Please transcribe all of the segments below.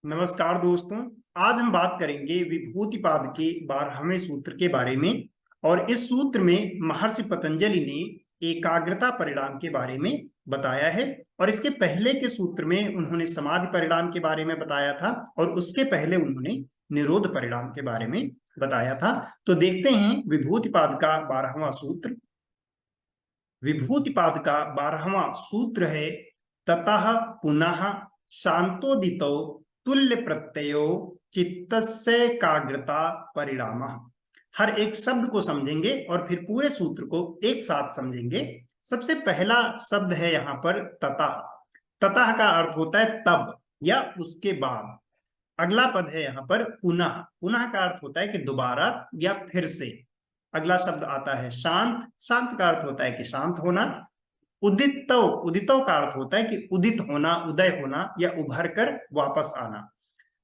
नमस्कार दोस्तों। आज हम बात करेंगे विभूतिपाद के 12वें सूत्र के बारे में। और इस सूत्र में महर्षि पतंजलि ने एकाग्रता परिणाम के बारे में बताया है। और इसके पहले के सूत्र में उन्होंने समाधि परिणाम के बारे में बताया था और उसके पहले उन्होंने निरोध परिणाम के बारे में बताया था। तो देखते हैं विभूतिपाद का 12वां सूत्र। विभूतिपाद का 12वां सूत्र है ततः पुनः शांतोदितो तुल्य प्रत्ययो चित्तस्य एकाग्रता परिणामः। हर एक शब्द को समझेंगे और फिर पूरे सूत्र को एक साथ समझेंगे। सबसे पहला शब्द है यहाँ पर ततः। ततः का अर्थ होता है तब या उसके बाद। अगला पद है यहाँ पर पुनः। पुनः का अर्थ होता है कि दोबारा या फिर से। अगला शब्द आता है शांत। शांत का अर्थ होता है कि शांत होना। उदितो। उदितो का अर्थ होता है कि उदित होना, उदय होना या उभर कर वापस आना।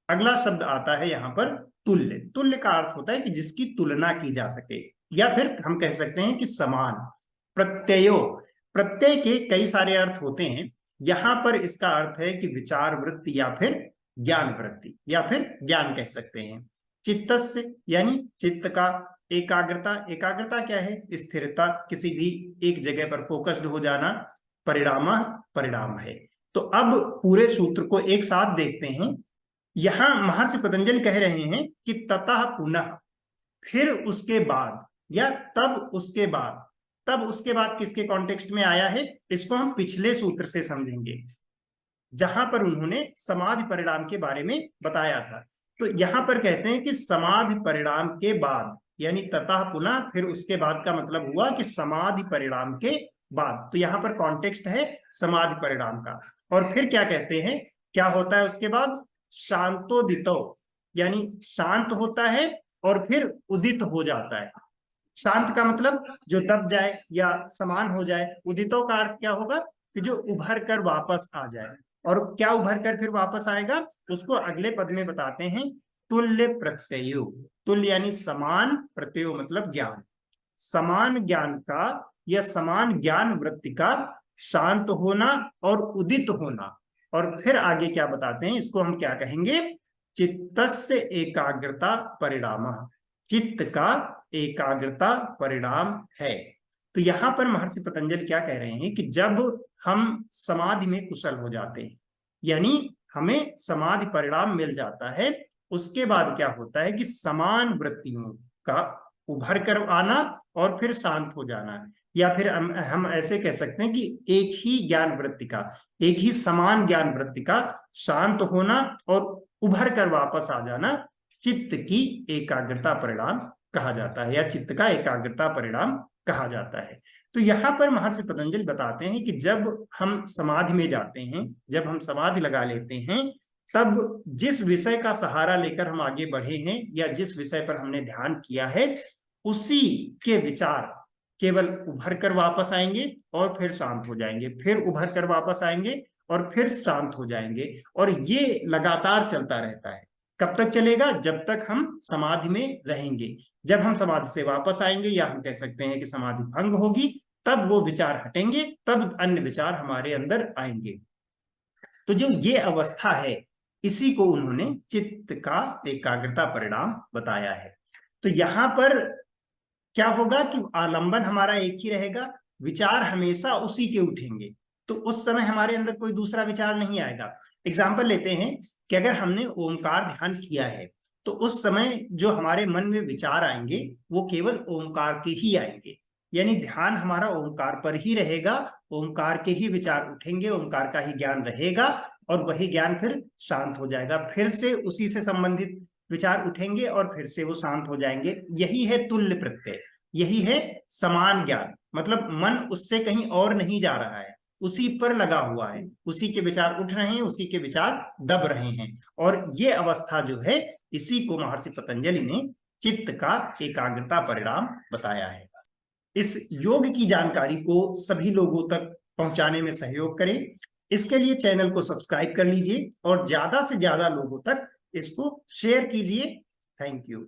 अगला शब्द आता है यहाँ पर तुल्य। तुल्य का अर्थ होता है कि जिसकी तुलना की जा सके या फिर हम कह सकते हैं कि समान। प्रत्ययो। प्रत्यय के कई सारे अर्थ होते हैं। यहां पर इसका अर्थ है कि विचार वृत्ति या फिर ज्ञान वृत्ति या फिर ज्ञान कह सकते हैं। चित्तस्य यानी चित्त का। एकाग्रता। एकाग्रता क्या है? स्थिरता, किसी भी एक जगह पर फोकस्ड हो जाना। परिणाम परिणाम है। तो अब पूरे सूत्र को एक साथ देखते हैं। यहां महर्षि पतंजलि कह रहे हैं कि ततः पुनः, फिर उसके बाद या तब उसके बाद। तब उसके बाद किसके कॉन्टेक्स्ट में आया है, इसको हम पिछले सूत्र से समझेंगे जहां पर उन्होंने समाधि परिणाम के बारे में बताया था। तो यहां पर कहते हैं कि समाधि परिणाम के बाद, यानी ततः पुनः फिर उसके बाद का मतलब हुआ कि समाधि परिणाम के बाद। तो यहां पर कॉन्टेक्स्ट है समाधि परिणाम का। और फिर क्या कहते हैं, क्या होता है उसके बाद? शांतोदितो, यानी शांत होता है और फिर उदित हो जाता है। शांत का मतलब जो दब जाए या समान हो जाए। उदितों का अर्थ क्या होगा कि जो उभर कर वापस आ जाए। और क्या उभर कर फिर वापस आएगा, उसको अगले पद में बताते हैं। तुल्य प्रत्ययो। तुल्य यानी समान, प्रत्ययो मतलब ज्ञान। समान ज्ञान का या समान ज्ञान वृत्ति का शांत होना और उदित होना। और फिर आगे क्या बताते हैं, इसको हम क्या कहेंगे? चित्तस्य एकाग्रता परिणामः। चित्त का एकाग्रता परिणाम है। तो यहां पर महर्षि पतंजलि क्या कह रहे हैं कि जब हम समाधि में कुशल हो जाते हैं, यानी हमें समाधि परिणाम मिल जाता है, उसके बाद क्या होता है कि समान वृत्तियों का उभर कर आना और फिर शांत हो जाना। या फिर हम ऐसे कह सकते हैं कि एक ही ज्ञान वृत्ति का, एक ही समान ज्ञान वृत्ति का शांत होना और उभर कर वापस आ जाना चित्त की एकाग्रता परिणाम कहा जाता है या चित्त का एकाग्रता परिणाम कहा जाता है। तो यहां पर महर्षि पतंजलि बताते हैं कि जब हम समाधि में जाते हैं, जब हम समाधि लगा लेते हैं, तब जिस विषय का सहारा लेकर हम आगे बढ़े हैं या जिस विषय पर हमने ध्यान किया है, उसी के विचार केवल उभर कर वापस आएंगे और फिर शांत हो जाएंगे, फिर उभर कर वापस आएंगे और फिर शांत हो जाएंगे। और ये लगातार चलता रहता है। कब तक चलेगा? जब तक हम समाधि में रहेंगे। जब हम समाधि से वापस आएंगे या हम कह सकते हैं कि समाधि भंग होगी, तब वो विचार हटेंगे, तब अन्य विचार हमारे अंदर आएंगे। तो जो ये अवस्था है, इसी को उन्होंने चित्त का एकाग्रता परिणाम बताया है। तो यहां पर क्या होगा कि आलंबन हमारा एक ही रहेगा, विचार हमेशा उसी के उठेंगे। तो उस समय हमारे अंदर कोई दूसरा विचार नहीं आएगा। एग्जाम्पल लेते हैं कि अगर हमने ओमकार ध्यान किया है, तो उस समय जो हमारे मन में विचार आएंगे वो केवल ओमकार के ही आएंगे। यानी ध्यान हमारा ओमकार पर ही रहेगा, ओमकार के ही विचार उठेंगे, ओमकार का ही ज्ञान रहेगा और वही ज्ञान फिर शांत हो जाएगा। फिर से उसी से संबंधित विचार उठेंगे और फिर से वो शांत हो जाएंगे। यही है तुल्य प्रत्यय, यही है समान ज्ञान। मतलब मन उससे कहीं और नहीं जा रहा है, उसी पर लगा हुआ है, उसी के विचार उठ रहे हैं, उसी के विचार दब रहे हैं। और ये अवस्था जो है, इसी को महर्षि पतंजलि ने चित्त का एकाग्रता परिणाम बताया है। इस योग की जानकारी को सभी लोगों तक पहुंचाने में सहयोग करें। इसके लिए चैनल को सब्सक्राइब कर लीजिए और ज्यादा से ज्यादा लोगों तक इसको शेयर कीजिए। Thank you.